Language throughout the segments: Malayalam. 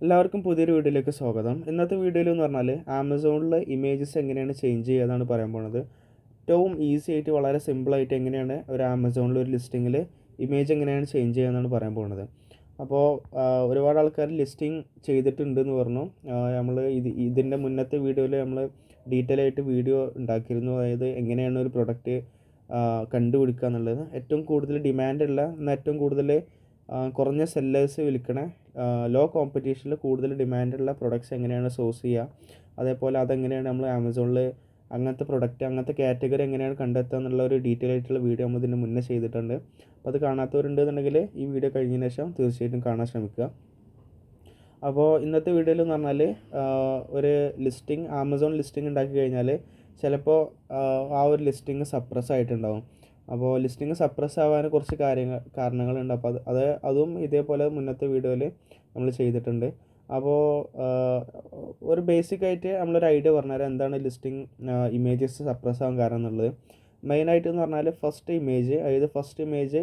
എല്ലാവർക്കും പുതിയൊരു വീഡിയോയിലേക്ക് സ്വാഗതം. ഇന്നത്തെ വീഡിയോയിൽ എന്ന് പറഞ്ഞാൽ ആമസോണിൽ ഇമേജസ് എങ്ങനെയാണ് ചേഞ്ച് ചെയ്യുക എന്നാണ് പറയാൻ പോകുന്നത്. ഏറ്റവും ഈസി ആയിട്ട് വളരെ സിമ്പിളായിട്ട് എങ്ങനെയാണ് ഒരു ആമസോണിൽ ഒരു ലിസ്റ്റിങ്ങിൽ ഇമേജ് എങ്ങനെയാണ് ചേഞ്ച് ചെയ്യുക എന്നാണ് പറയാൻ പോകുന്നത്. അപ്പോൾ ഒരുപാട് ആൾക്കാർ ലിസ്റ്റിംഗ് ചെയ്തിട്ടുണ്ടെന്ന് പറഞ്ഞു. നമ്മൾ ഇതിൻ്റെ മുന്നത്തെ വീഡിയോയിൽ നമ്മൾ ഡീറ്റെയിൽ ആയിട്ട് വീഡിയോ ഉണ്ടാക്കിയിരുന്നു. അതായത് എങ്ങനെയാണ് ഒരു പ്രൊഡക്റ്റ് കണ്ടുപിടിക്കുക എന്നുള്ളത്. ഏറ്റവും കൂടുതൽ ഡിമാൻഡുള്ള എന്നാൽ ഏറ്റവും കൂടുതൽ കുറഞ്ഞ സെല്ലേഴ്സ് വിൽക്കണ ലോ കോമ്പറ്റീഷനിൽ കൂടുതൽ ഡിമാൻഡുള്ള പ്രൊഡക്ട്സ് എങ്ങനെയാണ് സോഴ്സ് ചെയ്യുക, അതേപോലെ അതെങ്ങനെയാണ് നമ്മൾ ആമസോണിൽ അങ്ങനത്തെ പ്രൊഡക്റ്റ് അങ്ങനത്തെ കാറ്റഗറി എങ്ങനെയാണ് കണ്ടെത്തുക എന്നുള്ള ഒരു ഡീറ്റെയിൽ ആയിട്ടുള്ള വീഡിയോ നമ്മൾ ഇതിന് മുന്നേ ചെയ്തിട്ടുണ്ട്. അപ്പോൾ അത് കാണാത്തവരുണ്ടെന്നുണ്ടെങ്കിൽ ഈ വീഡിയോ കഴിഞ്ഞതിന് ശേഷം തീർച്ചയായിട്ടും കാണാൻ ശ്രമിക്കുക. അപ്പോൾ ഇന്നത്തെ വീഡിയോയിൽ എന്ന് പറഞ്ഞാൽ ഒരു ലിസ്റ്റിംഗ് ആമസോൺ ലിസ്റ്റിംഗ് ഉണ്ടാക്കി കഴിഞ്ഞാൽ ചിലപ്പോൾ ആ ഒരു ലിസ്റ്റിംഗ് സപ്രസ് ആയിട്ടുണ്ടാവും. അപ്പോൾ ലിസ്റ്റിംഗ് സപ്രസ് ആവാൻ കുറച്ച് കാരണങ്ങളുണ്ട്. അപ്പോൾ അതും ഇതേപോലെ മുന്നത്തെ വീഡിയോയിൽ നമ്മൾ ചെയ്തിട്ടുണ്ട്. അപ്പോൾ ഒരു ബേസിക്കായിട്ട് നമ്മളൊരു ഐഡിയ പറഞ്ഞുതരാം എന്താണ് ലിസ്റ്റിംഗ് ഇമേജസ് സപ്രസ് ആവാൻ കാരണം എന്നുള്ളത്. മെയിനായിട്ട് എന്ന് പറഞ്ഞാൽ ഫസ്റ്റ് ഇമേജ്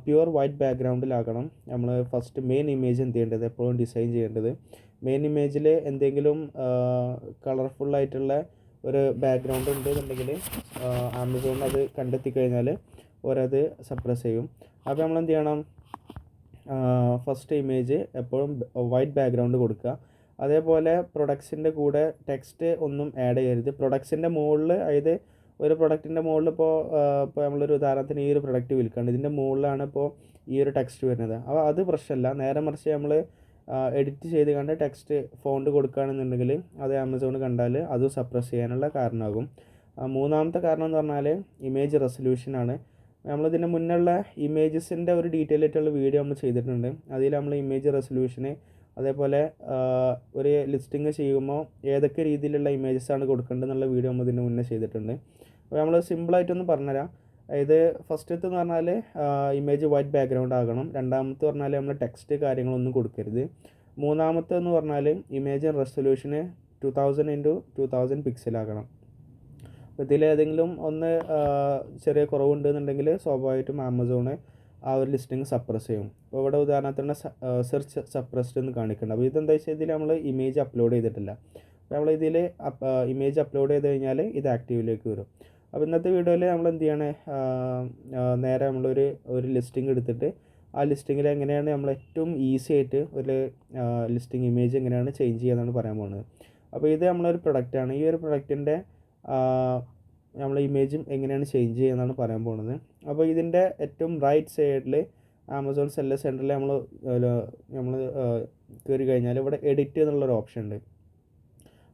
പ്യുവർ വൈറ്റ് ബാക്ക്ഗ്രൗണ്ടിലാകണം. നമ്മൾ ഫസ്റ്റ് മെയിൻ ഇമേജ് എന്ത് ചെയ്യേണ്ടത്, എപ്പോഴും ഡിസൈൻ ചെയ്യേണ്ടത് മെയിൻ ഇമേജിൽ എന്തെങ്കിലും കളർഫുള്ളായിട്ടുള്ള ഒരു ബാക്ക്ഗ്രൗണ്ട് ഉണ്ടെന്നുണ്ടെങ്കിൽ ആമസോണിൽ അത് കണ്ടെത്തി കഴിഞ്ഞാൽ ഓരത് സപ്രസ് ചെയ്യും. അപ്പോൾ നമ്മൾ എന്ത് ചെയ്യണം, ഫസ്റ്റ് ഇമേജ് എപ്പോഴും വൈറ്റ് ബാക്ക്ഗ്രൗണ്ട് കൊടുക്കുക. അതേപോലെ പ്രൊഡക്ട്സിൻ്റെ കൂടെ ടെക്സ്റ്റ് ഒന്നും ആഡ് ചെയ്യരുത്. പ്രൊഡക്ട്സിൻ്റെ മുകളിൽ, അതായത് ഒരു പ്രൊഡക്റ്റിൻ്റെ മുകളിൽ ഇപ്പോൾ നമ്മളൊരു ഉദാഹരണത്തിന് ഈ ഒരു പ്രൊഡക്റ്റ് വിൽക്കേണ്ടത്, ഇതിൻ്റെ മുകളിലാണ് ഇപ്പോൾ ഈ ഒരു ടെക്സ്റ്റ് വരുന്നത്. അപ്പോൾ അത് പ്രശ്നമല്ല. നേരെ മറിച്ച് നമ്മൾ എഡിറ്റ് ചെയ്ത് കണ്ട് ടെക്സ്റ്റ് ഫോണ്ട് കൊടുക്കുകയാണെന്നുണ്ടെങ്കിൽ അത് ആമസോൺ കണ്ടാൽ അതും സപ്രസ് ചെയ്യാനുള്ള കാരണമാകും. മൂന്നാമത്തെ കാരണം എന്ന് പറഞ്ഞാൽ ഇമേജ് റെസൊല്യൂഷനാണ്. നമ്മളിതിൻ്റെ മുന്നുള്ള ഇമേജസിൻ്റെ ഒരു ഡീറ്റെയിൽ ആയിട്ടുള്ള വീഡിയോ നമ്മൾ ചെയ്തിട്ടുണ്ട്. അതിൽ നമ്മൾ ഇമേജ് റെസൊല്യൂഷന്, അതേപോലെ ഒരു ലിസ്റ്റിംഗ് ചെയ്യുമ്പോൾ ഏതൊക്കെ രീതിയിലുള്ള ഇമേജസാണ് കൊടുക്കേണ്ടത് എന്നുള്ള വീഡിയോ നമ്മൾ ഇതിൻ്റെ മുന്നേ ചെയ്തിട്ടുണ്ട്. അപ്പോൾ നമ്മൾ സിമ്പിളായിട്ടൊന്ന് പറഞ്ഞുതരാം. ഇത് ഫസ്റ്റത്തെ എന്ന് പറഞ്ഞാൽ ഇമേജ് വൈറ്റ് ബാക്ക്ഗ്രൗണ്ട് ആകണം. രണ്ടാമത്തെ പറഞ്ഞാൽ നമ്മൾ ടെക്സ്റ്റ് കാര്യങ്ങളൊന്നും കൊടുക്കരുത്. മൂന്നാമത്തെ എന്ന് പറഞ്ഞാൽ ഇമേജ് റെസൊല്യൂഷന് 2000x2000 പിക്സലാകണം. അപ്പോൾ ഇതിലേതെങ്കിലും ഒന്ന് ചെറിയ കുറവുണ്ടെന്നുണ്ടെങ്കിൽ സ്വാഭാവികമായിട്ടും ആമസോണ് ആ ഒരു ലിസ്റ്റിംഗ് സപ്രസ് ചെയ്യും. അപ്പോൾ ഇവിടെ ഉദാഹരണത്തിന് സെർച്ച് സപ്രസ്ഡ് എന്ന് കാണിക്കുന്നുണ്ട്. അപ്പോൾ ഇതെന്താ വെച്ചാൽ ഇതിൽ നമ്മൾ ഇമേജ് അപ്ലോഡ് ചെയ്തിട്ടില്ല. അപ്പോൾ നമ്മൾ ഇതിൽ ഇമേജ് അപ്ലോഡ് ചെയ്ത് കഴിഞ്ഞാൽ ഇത് ആക്റ്റീവിലേക്ക് വരും. അപ്പോൾ ഇന്നത്തെ വീഡിയോയിൽ നമ്മൾ എന്ത് ചെയ്യണേ, നേരെ ഒരു ലിസ്റ്റിംഗ് എടുത്തിട്ട് ആ ലിസ്റ്റിങ്ങിൽ എങ്ങനെയാണ് നമ്മൾ ഏറ്റവും ഈസി ആയിട്ട് ഒരു ലിസ്റ്റിംഗ് ഇമേജ് എങ്ങനെയാണ് ചേഞ്ച് ചെയ്യുന്നതാണ് പറയാൻ പോകുന്നത്. അപ്പോൾ ഇത് നമ്മളൊരു പ്രൊഡക്റ്റാണ്. ഈ ഒരു പ്രൊഡക്റ്റിൻ്റെ നമ്മൾ ഇമേജും എങ്ങനെയാണ് ചേഞ്ച് ചെയ്യുന്നതാണ് പറയാൻ പോകുന്നത്. അപ്പോൾ ഇതിൻ്റെ ഏറ്റവും റൈറ്റ് സൈഡിൽ ആമസോൺ സെല്ലർ സെൻറ്ററിൽ നമ്മൾ കയറി കഴിഞ്ഞാൽ ഇവിടെ എഡിറ്റ് എന്നുള്ളൊരു ഓപ്ഷൻ ഉണ്ട്.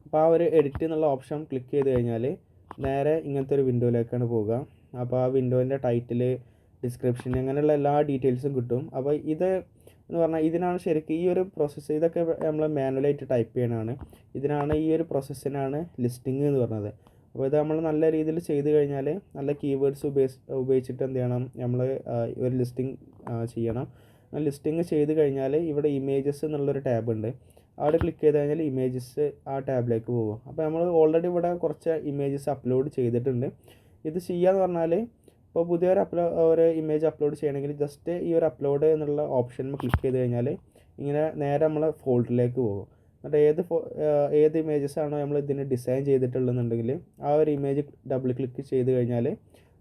അപ്പോൾ ആ ഒരു എഡിറ്റ് എന്നുള്ള ഓപ്ഷൻ ക്ലിക്ക് ചെയ്ത് കഴിഞ്ഞാൽ നേരെ ഇങ്ങനത്തെ ഒരു വിൻഡോയിലേക്കാണ് പോവുക. അപ്പോൾ ആ വിൻഡോൻ്റെ ടൈറ്റിൽ, ഡിസ്ക്രിപ്ഷൻ, അങ്ങനെയുള്ള എല്ലാ ഡീറ്റെയിൽസും കിട്ടും. അപ്പോൾ ഇത് എന്ന് പറഞ്ഞാൽ ഇതിനാണ് ശരിക്കും ഈ ഒരു പ്രോസസ്സ്, ഇതൊക്കെ നമ്മൾ മാനുവലായിട്ട് ടൈപ്പ് ചെയ്യണതാണ്. ഈ ഒരു പ്രോസസ്സിനാണ് ലിസ്റ്റിംഗ് എന്ന് പറഞ്ഞത്. അപ്പോൾ ഇത് നമ്മൾ നല്ല രീതിയിൽ ചെയ്ത് കഴിഞ്ഞാൽ നല്ല കീവേഡ്സ് ഉപയോഗിച്ചിട്ട് എന്ത് ചെയ്യണം, നമ്മൾ ഒരു ലിസ്റ്റിംഗ് ചെയ്യണം. ലിസ്റ്റിംഗ് ചെയ്ത് കഴിഞ്ഞാൽ ഇവിടെ ഇമേജസ് എന്നുള്ളൊരു ടാബ് ഉണ്ട്. അവിടെ ക്ലിക്ക് ചെയ്ത് കഴിഞ്ഞാൽ ഇമേജസ് ആ ടാബിലേക്ക് പോകും. അപ്പോൾ നമ്മൾ ഓൾറെഡി ഇവിടെ കുറച്ച് ഇമേജസ് അപ്ലോഡ് ചെയ്തിട്ടുണ്ട്. ഇത് ചെയ്യാന്ന് പറഞ്ഞാൽ ഇപ്പോൾ ഒരു ഇമേജ് അപ്ലോഡ് ചെയ്യണമെങ്കിൽ ജസ്റ്റ് ഈ ഒരു അപ്ലോഡ് എന്നുള്ള ഓപ്ഷനിൽ ക്ലിക്ക് ചെയ്ത് കഴിഞ്ഞാൽ ഇങ്ങനെ നേരെ നമ്മൾ ഫോൾഡറിലേക്ക് പോകും. എന്നിട്ട് ഏത് ഇമേജസ് ആണോ നമ്മൾ ഇതിന് ഡിസൈൻ ചെയ്തിട്ടുള്ളതെന്നുണ്ടെങ്കിൽ ആ ഒരു ഇമേജ് ഡബിൾ ക്ലിക്ക് ചെയ്ത് കഴിഞ്ഞാൽ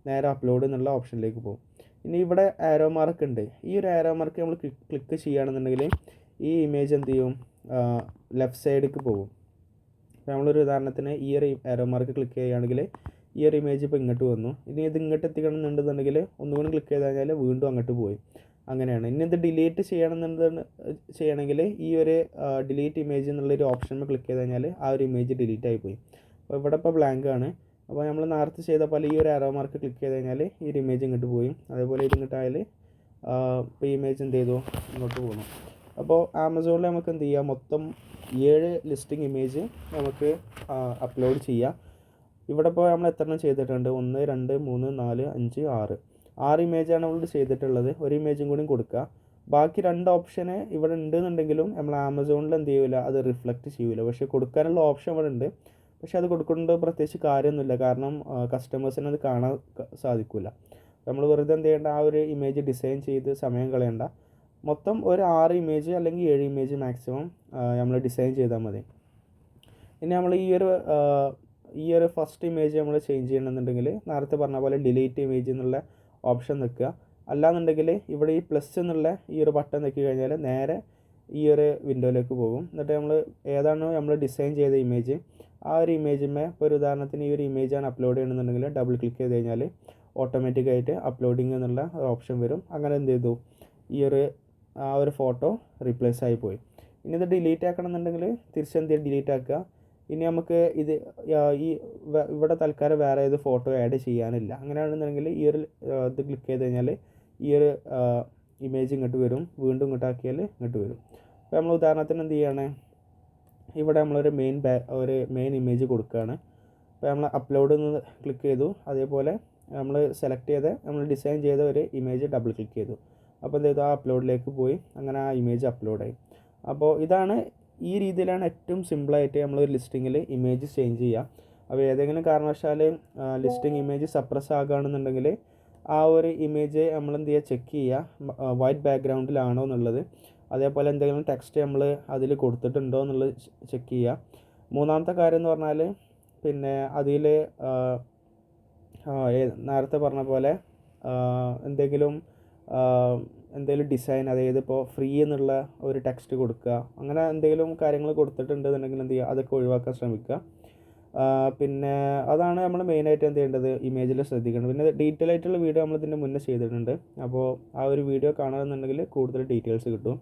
നേരെ അപ്ലോഡ് എന്നുള്ള ഓപ്ഷനിലേക്ക് പോകും. ഇനി ഇവിടെ ആരോ മാർക്ക് ഉണ്ട്. ഈ ഒരു ആരോ മാർക്ക് നമ്മൾ ക്ലിക്ക് ചെയ്യുകയാണെന്നുണ്ടെങ്കിൽ ഈ ഇമേജ് എന്ത് ചെയ്യും, ലെഫ്റ്റ് സൈഡിലേക്ക് പോകും. അപ്പോൾ നമ്മളൊരു ഉദാഹരണത്തിന് ഈ ഒരു ആരോ മാർക്ക് ക്ലിക്ക് ചെയ്യുകയാണെങ്കിൽ ഈ ഒരു ഇമേജ് ഇപ്പോൾ ഇങ്ങോട്ട് വന്നു. ഇനി ഇത് ഇങ്ങോട്ട് എത്തിക്കണമെന്നുണ്ടെന്നുണ്ടെങ്കിൽ ഒന്നുകൂടി ക്ലിക്ക് ചെയ്ത് കഴിഞ്ഞാൽ വീണ്ടും അങ്ങോട്ട് പോയി. അങ്ങനെയാണ്. ഇനി ഇത് ഡിലീറ്റ് ചെയ്യണമെങ്കിൽ ഈ ഒരു ഡിലീറ്റ് ഇമേജ് എന്നുള്ളൊരു ഓപ്ഷനിൽ ക്ലിക്ക് ചെയ്ത് കഴിഞ്ഞാൽ ആ ഒരു ഇമേജ് ഡിലീറ്റ് ആയിപ്പോയി. അപ്പോൾ ഇവിടെ ഇപ്പോൾ ബ്ലാങ്ക് ആണ്. അപ്പോൾ നമ്മൾ നേരത്തെ ചെയ്ത പോലെ ഈ ഒരു ആരോ മാർക്ക് ക്ലിക്ക് ചെയ്ത് കഴിഞ്ഞാൽ ഈ ഒരു ഇമേജ് ഇങ്ങോട്ട് പോയി. അതേപോലെ ഇത് ഇങ്ങോട്ടായാൽ ഇപ്പോൾ ഈ ഇമേജ് എന്ത് ചെയ്തു, ഇങ്ങോട്ട് പോകുന്നു. അപ്പോൾ ആമസോണിൽ നമുക്ക് എന്ത് ചെയ്യാം, മൊത്തം 7 ലിസ്റ്റിംഗ് ഇമേജ് നമുക്ക് അപ്ലോഡ് ചെയ്യാം. ഇവിടെ ഇപ്പോൾ നമ്മൾ എത്ര എണ്ണം ചെയ്തിട്ടുണ്ട്, 1 2 3 4 5 6 ഇമേജാണ് നമ്മൾ ചെയ്തിട്ടുള്ളത്. ഒരു ഇമേജും കൂടി കൊടുക്കുക. ബാക്കി 2 ഓപ്ഷന് ഇവിടെ ഉണ്ടെന്നുണ്ടെങ്കിലും നമ്മൾ ആമസോണിൽ എന്ത് ചെയ്യില്ല, അത് റിഫ്ലക്റ്റ് ചെയ്യില്ല. പക്ഷേ കൊടുക്കാനുള്ള ഓപ്ഷൻ ഇവിടെ ഉണ്ട്. പക്ഷേ അത് കൊടുക്കേണ്ട പ്രത്യേകിച്ച് കാര്യമൊന്നുമില്ല. കാരണം കസ്റ്റമേഴ്സിന് അത് കാണാൻ സാധിക്കില്ല. നമ്മൾ വെറുതെ എന്ത് ചെയ്യേണ്ട, ആ ഒരു ഇമേജ് ഡിസൈൻ ചെയ്ത് സമയം കളയണ്ട. മൊത്തം ഒരു 6 ഇമേജ് അല്ലെങ്കിൽ 7 ഇമേജ് മാക്സിമം നമ്മൾ ഡിസൈൻ ചെയ്താൽ മതി. ഇനി നമ്മൾ ഈ ഒരു ഫസ്റ്റ് ഇമേജ് നമ്മൾ ചേഞ്ച് ചെയ്യണമെന്നുണ്ടെങ്കിൽ നേരത്തെ പറഞ്ഞ പോലെ ഡിലീറ്റ് ഇമേജ് എന്നുള്ള ഓപ്ഷൻ നിൽക്കുക. അല്ലാന്നുണ്ടെങ്കിൽ ഇവിടെ ഈ പ്ലസ് എന്നുള്ള ഈ ഒരു ബട്ടൺ നിൽക്കി കഴിഞ്ഞാൽ നേരെ ഈ ഒരു വിൻഡോയിലേക്ക് പോകും. എന്നിട്ട് നമ്മൾ ഏതാണോ നമ്മൾ ഡിസൈൻ ചെയ്ത ഇമേജ് ആ ഒരു ഇമേജിന്മേ ഇപ്പോൾ ഒരു ഉദാഹരണത്തിന് ഈ ഒരു ഇമേജാണ് അപ്ലോഡ് ചെയ്യണമെന്നുണ്ടെങ്കിൽ ഡബിൾ ക്ലിക്ക് ചെയ്ത് കഴിഞ്ഞാൽ ഓട്ടോമാറ്റിക്കായിട്ട് അപ്ലോഡിങ് എന്നുള്ള ഓപ്ഷൻ വരും. അങ്ങനെ എന്ത് ചെയ്തു, ആ ഒരു ഫോട്ടോ റീപ്ലേസ് ആയി പോയി. ഇനി ഇത് ഡിലീറ്റ് ആക്കണം എന്നുണ്ടെങ്കിൽ തിരിച്ചെന്ത് ഡിലീറ്റ് ആക്കുക. ഇനി നമുക്ക് ഇവിടെ തൽക്കാലം വേറെ ഏത് ഫോട്ടോ ആഡ് ചെയ്യാനില്ല. അങ്ങനെയാണെന്നുണ്ടെങ്കിൽ ഈ ഒരു ഇത് ക്ലിക്ക് ചെയ്ത് കഴിഞ്ഞാൽ ഈ ഒരു ഇമേജ് ഇങ്ങോട്ട് വരും, വീണ്ടും ഇങ്ങോട്ട് ആക്കിയാൽ ഇങ്ങോട്ട് വരും. അപ്പോൾ നമ്മൾ ഉദാഹരണത്തിന് എന്ത് ചെയ്യുകയാണ്, ഇവിടെ നമ്മളൊരു മെയിൻ ഇമേജ് കൊടുക്കുകയാണ്. അപ്പോൾ നമ്മൾ അപ്ലോഡ് എന്ന് ക്ലിക്ക് ചെയ്തു. അതേപോലെ നമ്മൾ സെലക്ട് ചെയ്ത് നമ്മൾ ഡിസൈൻ ചെയ്ത ഒരു ഇമേജ് ഡബിൾ ക്ലിക്ക് ചെയ്തു. അപ്പോൾ എന്ത് ചെയ്തു, ആ അപ്ലോഡിലേക്ക് പോയി. അങ്ങനെ ആ ഇമേജ് അപ്ലോഡായി. അപ്പോൾ ഈ രീതിയിലാണ് ഏറ്റവും സിമ്പിളായിട്ട് നമ്മൾ ഒരു ലിസ്റ്റിങ്ങിൽ ഇമേജ് ചേഞ്ച് ചെയ്യുക. അപ്പോൾ ഏതെങ്കിലും കാരണവശാൽ ലിസ്റ്റിംഗ് ഇമേജ് സപ്രസ് ആകുകയാണെന്നുണ്ടെങ്കിൽ ആ ഒരു ഇമേജ് നമ്മൾ എന്ത് ചെയ്യുക, ചെക്ക് ചെയ്യുക വൈറ്റ് ബാക്ക്ഗ്രൗണ്ടിലാണോ എന്നുള്ളത്. അതേപോലെ എന്തെങ്കിലും ടെക്സ്റ്റ് നമ്മൾ അതിൽ കൊടുത്തിട്ടുണ്ടോ എന്നുള്ളത് ചെക്ക് ചെയ്യുക. മൂന്നാമത്തെ കാര്യം എന്ന് പറഞ്ഞാൽ പിന്നെ അതിൽ നേരത്തെ പറഞ്ഞ പോലെ എന്തെങ്കിലും ഡിസൈൻ, അതായത് ഇപ്പോൾ ഫ്രീ എന്നുള്ള ഒരു ടെക്സ്റ്റ് കൊടുക്കുക, അങ്ങനെ എന്തെങ്കിലും കാര്യങ്ങൾ കൊടുത്തിട്ടുണ്ടെന്നുണ്ടെങ്കിൽ എന്ത് ചെയ്യുക, അതൊക്കെ ഒഴിവാക്കാൻ ശ്രമിക്കുക. പിന്നെ അതാണ് നമ്മൾ മെയിനായിട്ട് എന്ത് ചെയ്യേണ്ടത്, ഇമേജിൽ ശ്രദ്ധിക്കേണ്ടത്. പിന്നെ ഡീറ്റെയിൽ ആയിട്ടുള്ള വീഡിയോ നമ്മൾ ഇതിൻ്റെ മുന്നേ ചെയ്തിട്ടുണ്ട്. അപ്പോൾ ആ ഒരു വീഡിയോ കാണുകയാണെന്നുണ്ടെങ്കിൽ കൂടുതൽ ഡീറ്റെയിൽസ് കിട്ടും.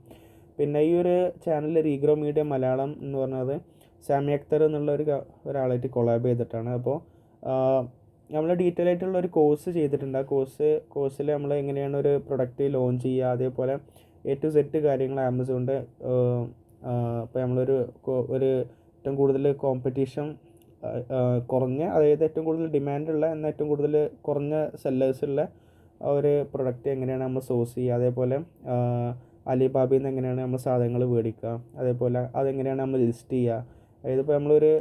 പിന്നെ ഈ ഒരു ചാനൽ റീഗ്രോ മീഡിയ മലയാളം എന്ന് പറഞ്ഞത് സാമി അക്തർ എന്നുള്ള ഒരാളായിട്ട് കൊളാബ് ചെയ്തിട്ടാണ്. അപ്പോൾ നമ്മൾ ഡീറ്റെയിൽ ആയിട്ടുള്ള ഒരു കോഴ്സ് ചെയ്തിട്ടുണ്ട്. ആ കോഴ്സിൽ നമ്മൾ എങ്ങനെയാണ് ഒരു പ്രൊഡക്റ്റ് ലോഞ്ച് ചെയ്യുക, അതേപോലെ A to Z കാര്യങ്ങൾ ആമസോണിൻ്റെ ഇപ്പോൾ നമ്മളൊരു ഏറ്റവും കൂടുതൽ കോമ്പറ്റീഷൻ കുറഞ്ഞ, അതായത് ഏറ്റവും കൂടുതൽ ഡിമാൻഡുള്ള എന്നാൽ ഏറ്റവും കൂടുതൽ കുറഞ്ഞ സെല്ലേഴ്സുള്ള ഒരു പ്രൊഡക്റ്റ് എങ്ങനെയാണ് നമ്മൾ സോഴ്സ് ചെയ്യുക, അതേപോലെ അലിബാബയിൽ നിന്ന് എങ്ങനെയാണ് നമ്മൾ സാധനങ്ങൾ മേടിക്കുക, അതേപോലെ അതെങ്ങനെയാണ് നമ്മൾ ലിസ്റ്റ് ചെയ്യുക. അതായത് ഇപ്പോൾ നമ്മളൊരു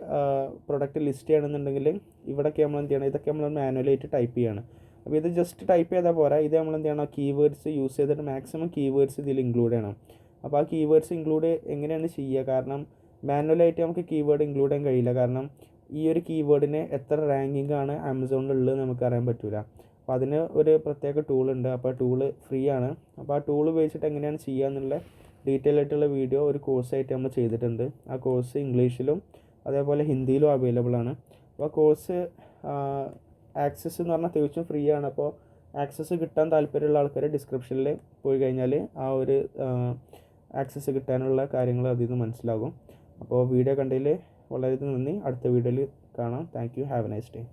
പ്രൊഡക്റ്റ് ലിസ്റ്റ് ചെയ്യണമെന്നുണ്ടെങ്കിൽ ഇവിടെയൊക്കെ നമ്മൾ എന്ത് ചെയ്യണം, ഇതൊക്കെ നമ്മൾ മാനുവലായിട്ട് ടൈപ്പ് ചെയ്യണം. അപ്പോൾ ഇത് ജസ്റ്റ് ടൈപ്പ് ചെയ്താൽ പോരാ, ഇത് നമ്മൾ എന്ത് ചെയ്യണം, കീവേഡ്സ് യൂസ് ചെയ്തിട്ട് മാക്സിമം കീവേഡ്സ് ഇതിൽ ഇൻക്ലൂഡ് ചെയ്യണം. അപ്പോൾ ആ കീവേഡ്സ് ഇൻക്ലൂഡ് എങ്ങനെയാണ് ചെയ്യുക, കാരണം മാനുവലായിട്ട് നമുക്ക് കീവേഡ് ഇൻക്ലൂഡ് ചെയ്യാൻ കഴിയില്ല. കാരണം ഈ ഒരു കീവേഡിന് എത്ര റാങ്കിങ് ആണ് ആമസോണിലുള്ളത് നമുക്ക് അറിയാൻ പറ്റില്ല. അപ്പോൾ അതിന് ഒരു പ്രത്യേക ടൂളുണ്ട്. അപ്പോൾ ആ ടൂള് ഫ്രീ ആണ്. അപ്പോൾ ആ ടൂൾ ഉപയോഗിച്ചിട്ട് എങ്ങനെയാണ് ചെയ്യുക എന്നുള്ള ഡീറ്റെയിൽ ആയിട്ടുള്ള വീഡിയോ ഒരു കോഴ്സായിട്ട് നമ്മൾ ചെയ്തിട്ടുണ്ട്. ആ കോഴ്സ് ഇംഗ്ലീഷിലും അതേപോലെ ഹിന്ദിയിലും അവൈലബിൾ ആണ്. അപ്പോൾ ആ കോഴ്സ് ആക്സസ് എന്ന് പറഞ്ഞാൽ തികച്ചും ഫ്രീ ആണ്. അപ്പോൾ ആക്സസ് കിട്ടാൻ താല്പര്യമുള്ള ആൾക്കാർ ഡിസ്ക്രിപ്ഷനിൽ പോയി കഴിഞ്ഞാൽ ആ ഒരു ആക്സസ് കിട്ടാനുള്ള കാര്യങ്ങൾ അതിൽ നിന്ന് മനസ്സിലാകും. അപ്പോൾ വീഡിയോ കണ്ടതിൽ വളരെ നന്ദി. അടുത്ത വീഡിയോയിൽ കാണാം. Thank you. Have A nice day.